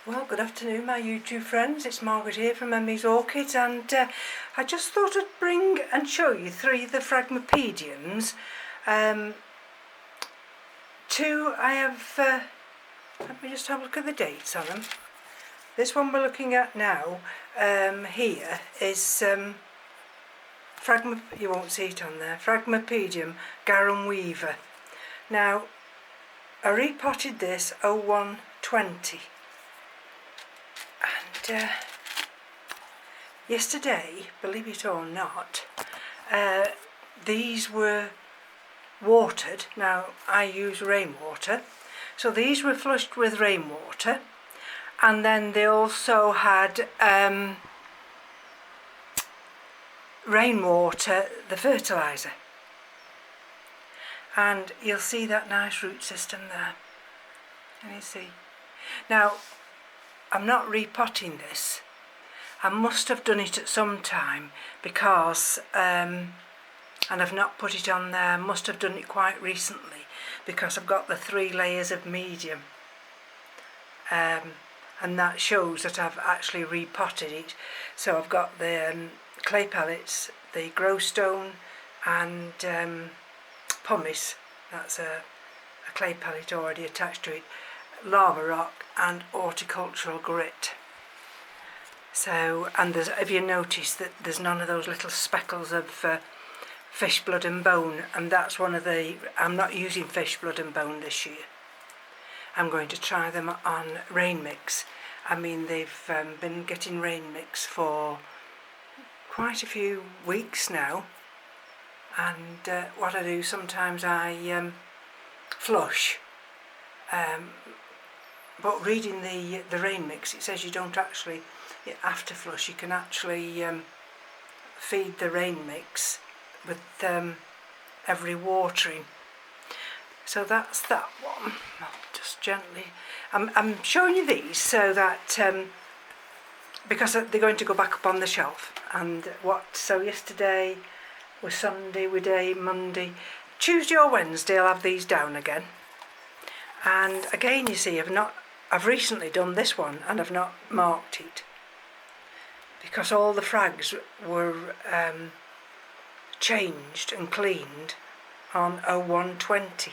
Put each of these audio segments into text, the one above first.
Well, good afternoon my YouTube friends, it's Margaret here from Emmy's Orchids, and I just thought I'd bring and show you three of the Phragmopediums. Two I have, let me just have a look at the dates on them. This one we're looking at now here is you won't see it on there, Phragmopedium Garum Weaver. Now I repotted this 0120. And yesterday, believe it or not, these were watered. Now I use rainwater, so these were flushed with rainwater, and then they also had rainwater, the fertiliser, and you'll see that nice root system there. Can you see? Now I'm not repotting this. I must have done it at some time because, and I've not put it on there, I must have done it quite recently because I've got the 3 layers of medium, and that shows that I've actually repotted it. So I've got the clay pellets, the grow stone, and pumice, that's a clay pellet already attached to it, lava rock and horticultural grit. So, and there's, if you notice that there's none of those little speckles of fish blood and bone, and that's one of the, I'm not using fish blood and bone this year. I'm going to try them on rain mix. I mean, they've been getting rain mix for quite a few weeks now, and what I do sometimes I flush, but reading the rain mix, it says you don't actually, after flush, you can actually feed the rain mix with every watering. So that's that one. I'll just gently, I'm showing you these so that because they're going to go back up on the shelf. And so yesterday was Sunday, Monday, Tuesday or Wednesday I'll have these down again. And again, you see, I've recently done this one and I've not marked it because all the frags were changed and cleaned on 0120.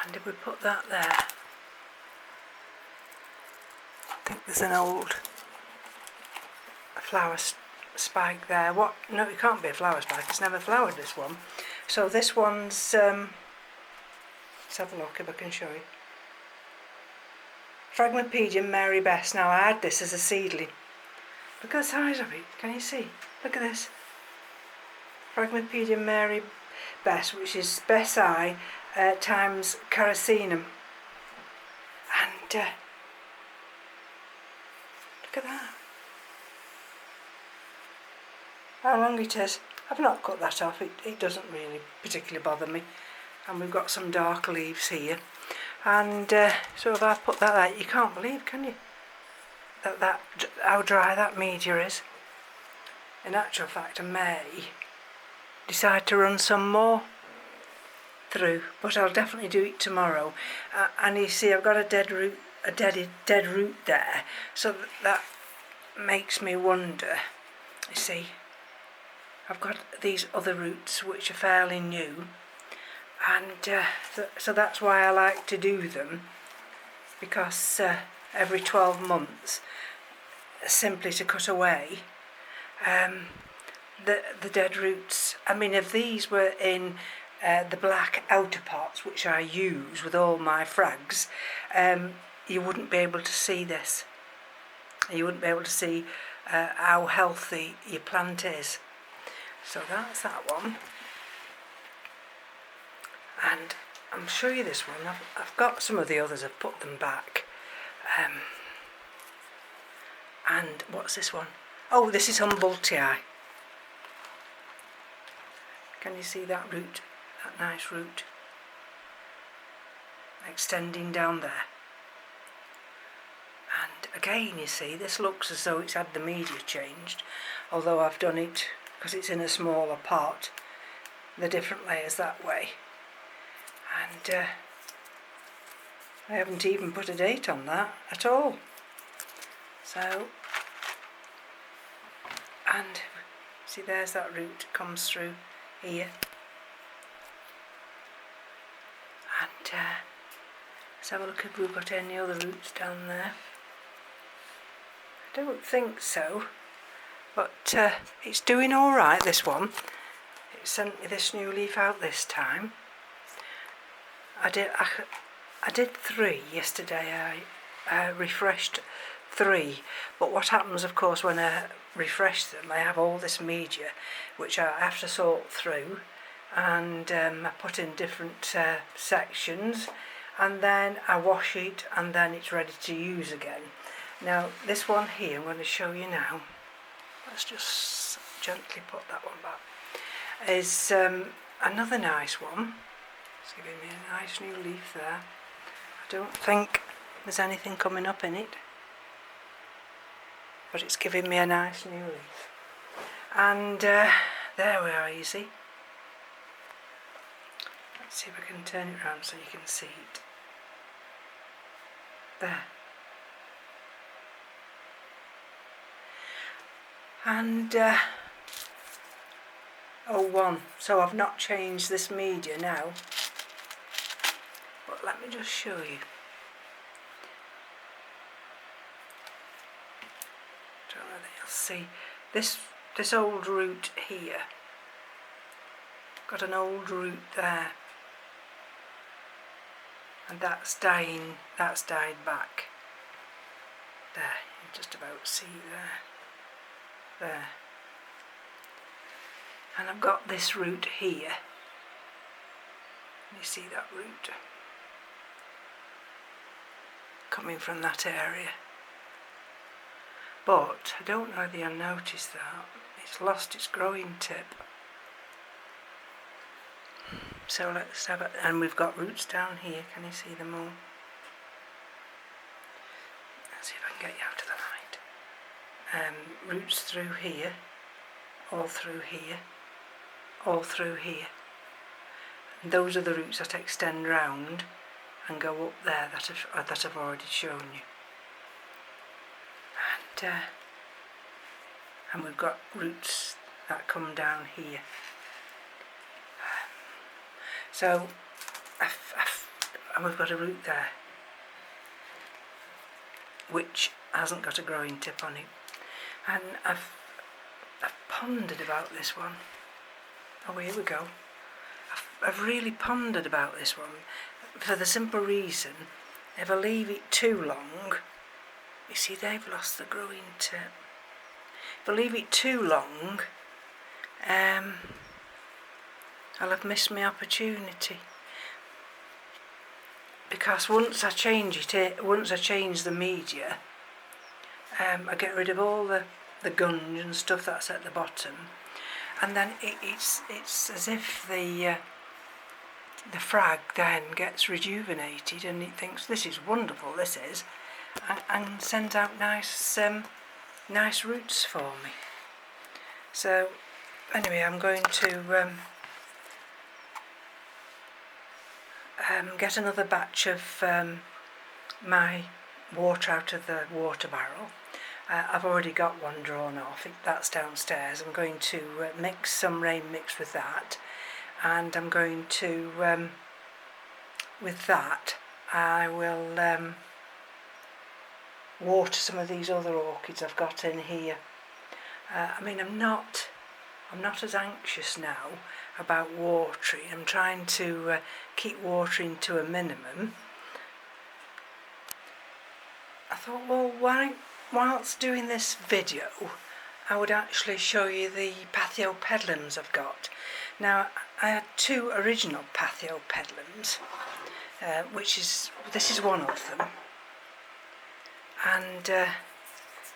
And if we put that there, I think there's an old flower spike there. What? No, it can't be a flower spike, it's never flowered, this one. So this one's, let's have a look if I can show you. Phragmopedium Mary Bess. Now I had this as a seedling. Look at the size of it, can you see? Look at this. Phragmopedium Mary Bess, which is Bessi times Caracinum. And look at that. How long it is. I've not cut that off, it doesn't really particularly bother me. And we've got some dark leaves here. And so if I put that out, you can't believe, can you, that how dry that media is. In actual fact, I may decide to run some more through, but I'll definitely do it tomorrow. And you see, I've got a dead root there, so that makes me wonder. You see, I've got these other roots which are fairly new. And so that's why I like to do them, because every 12 months, simply to cut away the dead roots. I mean, if these were in the black outer pots, which I use with all my frags, you wouldn't be able to see this. You wouldn't be able to see how healthy your plant is. So that's that one. And I'll show you this one. I've got some of the others, I've put them back. And what's this one? Oh, this is Humboldtii. Can you see that root? That nice root extending down there. And again, you see, this looks as though it's had the media changed, although I've done it because it's in a smaller pot, the different layers that way. And I haven't even put a date on that at all. So, and see, there's that root comes through here. And let's have a look if we've got any other roots down there. I don't think so, but it's doing all right, this one. It sent me this new leaf out this time. I did 3 yesterday. I refreshed 3, but what happens, of course, when I refresh them, I have all this media which I have to sort through, and I put in different sections, and then I wash it, and then it's ready to use again. Now this one here, I'm going to show you now. Let's just gently put that one back. Is another nice one. It's giving me a nice new leaf there. I don't think there's anything coming up in it, but it's giving me a nice new leaf. And there we are, you see. Let's see if I can turn it around so you can see it. There. And 01, so I've not changed this media now, but let me just show you. Don't know that you'll see this old root here. Got an old root there, and that's dying. That's died back. There, you can just about see there. And I've got this root here. You see that root coming from that area. But I don't know whether you'll notice that it's lost its growing tip. So let's have it, and we've got roots down here. Can you see them all? Let's see if I can get you out of the light. Roots through here, all through here, all through here. And those are the roots that extend round and go up there that I've already shown you. And we've got roots that come down here. So, and we've got a root there which hasn't got a growing tip on it. And I've pondered about this one. Oh, here we go. I've really pondered about this one for the simple reason, if I leave it too long, you see they've lost the growing tip. If I leave it too long, I'll have missed my opportunity. Because once I change the media, I get rid of all the gunge and stuff that's at the bottom, and then it's as if the frag then gets rejuvenated, and it thinks this is wonderful, this is, and sends out nice roots for me. So anyway, I'm going to get another batch of my water out of the water barrel. I've already got one drawn off, that's downstairs. I'm going to mix some rain mix with that, and I'm going to, with that, I will water some of these other orchids I've got in here. I mean, I'm not as anxious now about watering. I'm trying to keep watering to a minimum. I thought, well, whilst doing this video, I would actually show you the Pathopedilums I've got. Now, I had 2 original Pathopedilums, this is one of them, and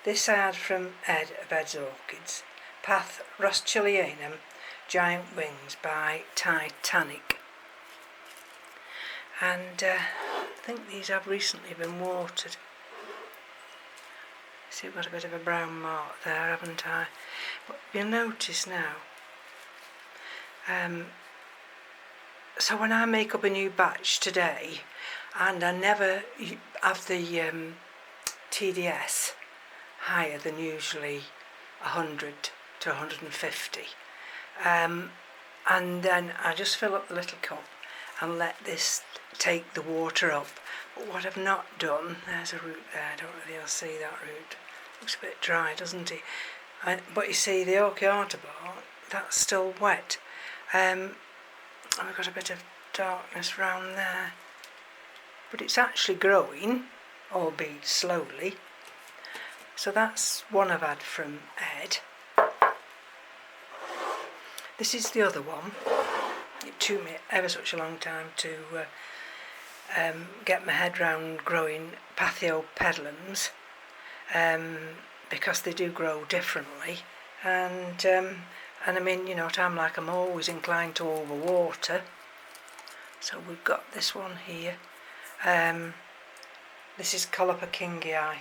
this I had from Ed of Ed's Orchids, Path Rothschildianum Giant Wings by Titanic. And I think these have recently been watered. See, I've got a bit of a brown mark there, haven't I? But you'll notice now, so when I make up a new batch today, and I never have the TDS higher than usually 100 to 150, and then I just fill up the little cup and let this take the water up. But what I've not done, there's a root there, I don't know if you'll see that root, looks a bit dry, doesn't it? But you see the Orchid, that's still wet, and we've got a bit of darkness round there, but it's actually growing, albeit slowly. So that's one I've had from Ed. This is the other one. It took me ever such a long time to get my head round growing Pathiopetalums, because they do grow differently, and I mean, you know what I'm like, I'm always inclined to overwater. So we've got this one here. This is Colopa Kingii.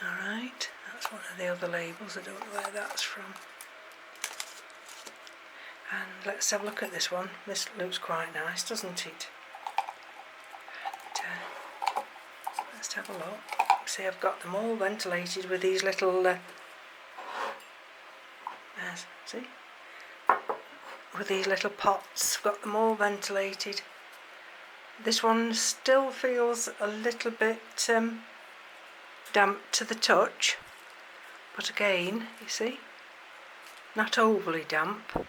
Alright, that's one of the other labels, I don't know where that's from. And let's have a look at this one. This looks quite nice, doesn't it? And, let's have a look. See, I've got them all ventilated with these little see? With these little pots, I've got them all ventilated. This one still feels a little bit damp to the touch, but again, you see, not overly damp.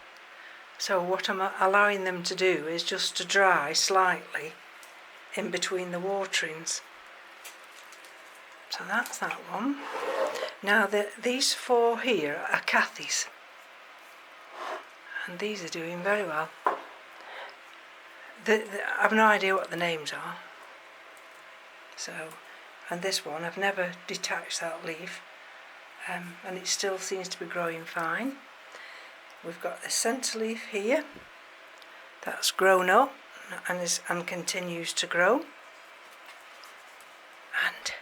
So what I'm allowing them to do is just to dry slightly in between the waterings. So that's that one. Now these four here are Cathys, and these are doing very well. I've no idea what the names are. So, and this one, I've never detached that leaf, and it still seems to be growing fine. We've got the centre leaf here, that's grown up and continues to grow. And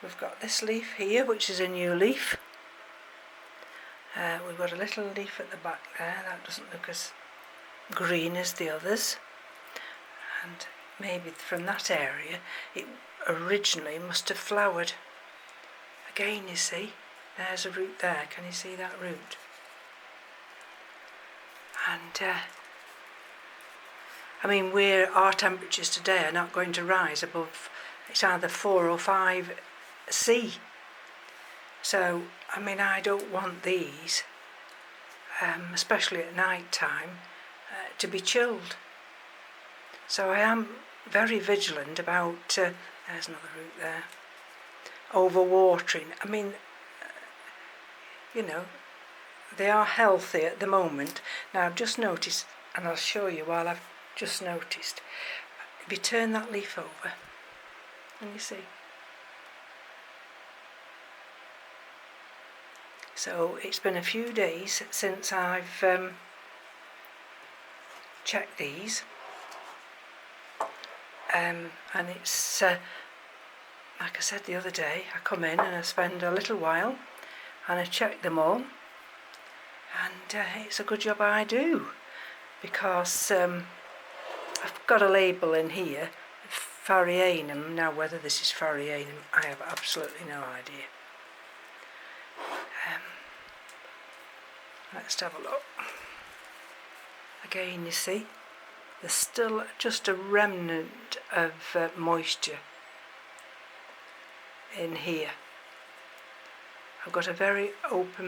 we've got this leaf here, which is a new leaf. We've got a little leaf at the back there, that doesn't look as green as the others, and maybe from that area it originally must have flowered. Again, you see, there's a root there, can you see that root? And I mean, our temperatures today are not going to rise above, it's either 4 or 5 C. So I mean, I don't want these, especially at night time, to be chilled. So I am very vigilant about, there's another root there, overwatering. I mean, you know, they are healthy at the moment. Now I've just noticed, and I'll show you while I've just noticed, if you turn that leaf over, and you see. So it's been a few days since I've checked these, and it's like I said the other day, I come in and I spend a little while and I check them all, and it's a good job I do, because I've got a label in here, Pharianum. Now whether this is Pharianum, I have absolutely no idea. Let's have a look. Again, you see, there's still just a remnant of moisture in here. I've got a very open